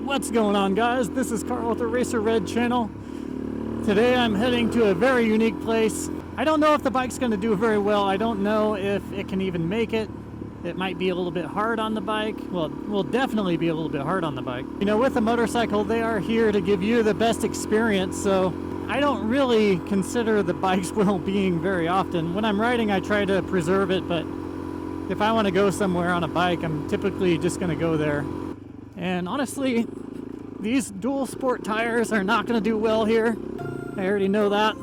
What's going on, guys? This is Carl with the Racerred channel. Today I'm heading to a very unique place. I don't know if the bike's going to do very well. I don't know if it can even make it. It might be a little bit hard on the bike. Well, it will definitely be a little bit hard on the bike. You know, with a motorcycle, they are here to give you the best experience, so I don't really consider the bike's well-being very often. When I'm riding, I try to preserve it, but if I want to go somewhere on a bike, I'm typically just going to go there. And honestly, these dual sport tires are not going to do well here. I already know that.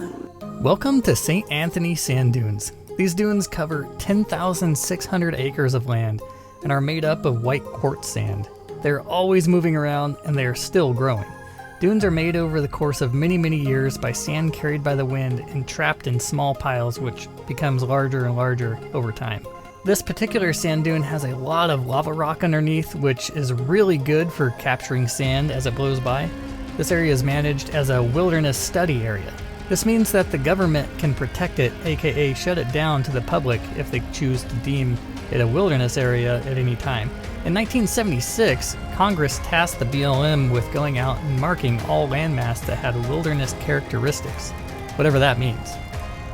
Welcome to St. Anthony Sand Dunes. These dunes cover 10,600 acres of land and are made up of white quartz sand. They're always moving around and they are still growing. Dunes are made over the course of many, many years by sand carried by the wind and trapped in small piles, which becomes larger and larger over time. This particular sand dune has a lot of lava rock underneath, which is really good for capturing sand as it blows by. This area is managed as a wilderness study area. This means that the government can protect it, aka shut it down to the public if they choose to deem it a wilderness area at any time. In 1976, Congress tasked the BLM with going out and marking all landmass that had wilderness characteristics, whatever that means,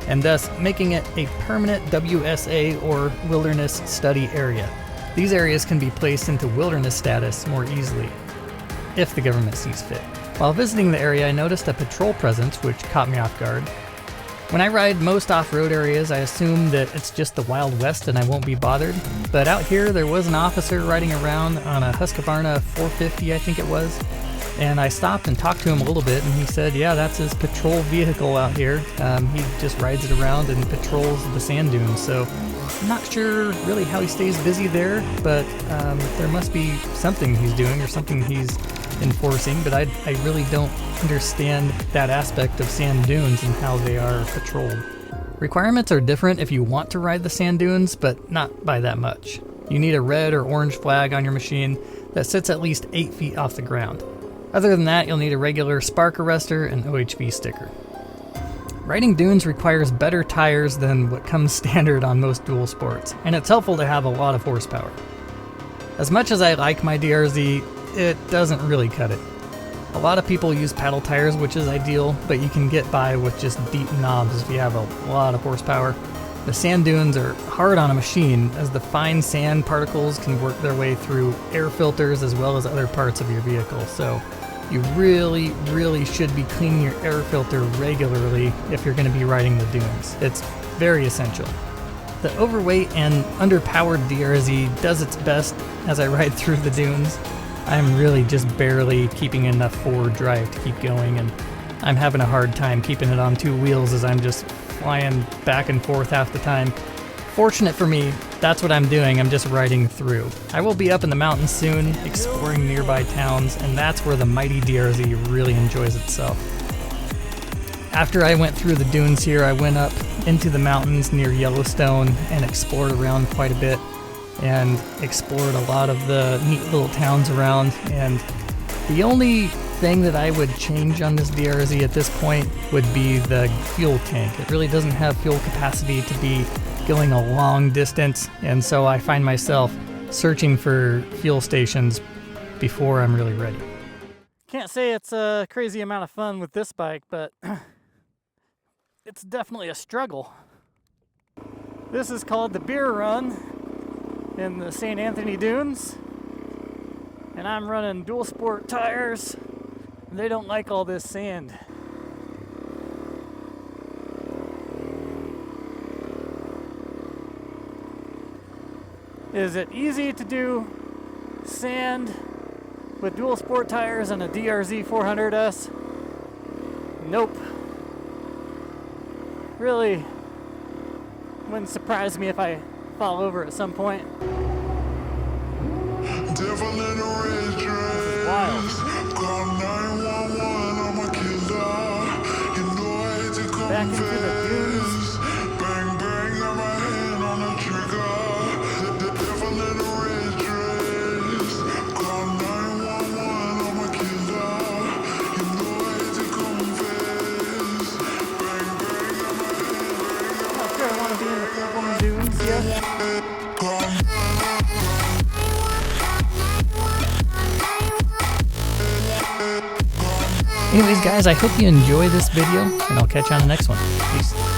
and thus making it a permanent WSA or Wilderness Study Area. These areas can be placed into wilderness status more easily, if the government sees fit. While visiting the area, I noticed a patrol presence which caught me off guard. When I ride most off-road areas, I assume that it's just the Wild West and I won't be bothered, but out here there was an officer riding around on a Husqvarna 450, I think it was. And I stopped and talked to him a little bit, and he said, yeah, that's his patrol vehicle out here. He just rides it around and patrols the sand dunes. So I'm not sure really how he stays busy there, but there must be something he's doing or something he's enforcing. But I really don't understand that aspect of sand dunes and how they are patrolled. Requirements are different if you want to ride the sand dunes, but not by that much. You need a red or orange flag on your machine that sits at least 8 feet off the ground. Other than that, you'll need a regular spark arrestor and OHV sticker. Riding dunes requires better tires than what comes standard on most dual sports, and it's helpful to have a lot of horsepower. As much as I like my DRZ, it doesn't really cut it. A lot of people use paddle tires, which is ideal, but you can get by with just deep knobs if you have a lot of horsepower. The sand dunes are hard on a machine, as the fine sand particles can work their way through air filters as well as other parts of your vehicle, so you really should be cleaning your air filter regularly if you're going to be riding the dunes. It's very essential. The overweight and underpowered DRZ does its best as I ride through the dunes. I'm really just barely keeping enough forward drive to keep going, and I'm having a hard time keeping it on two wheels as I'm just flying back and forth half the time. Fortunate for me, that's what I'm doing, I'm just riding through. I will be up in the mountains soon, exploring nearby towns, and that's where the mighty DRZ really enjoys itself. After I went through the dunes here, I went up into the mountains near Yellowstone and explored around quite a bit, and explored a lot of the neat little towns around, and the only thing that I would change on this DRZ at this point would be the fuel tank. It really doesn't have fuel capacity to be going a long distance, and so I find myself searching for fuel stations before I'm really ready. Can't say it's a crazy amount of fun with this bike, but it's definitely a struggle. This is called the Beer Run in the St. Anthony Dunes, and I'm running dual sport tires. They don't like all this sand. Is it easy to do sand with dual sport tires and a DRZ 400S? Nope. Really wouldn't surprise me if I fall over at some point. This is wild. Back into the dunes. Bang, bang, got my hand on the trigger. The devil in a red dress. Call 911, I'm a killer. You know I hate to confess. Bang, bang, got my hand. I'm not sure I want to be in the full-blown dunes yet. Anyways, guys, I hope you enjoy this video, and I'll catch you on the next one. Peace.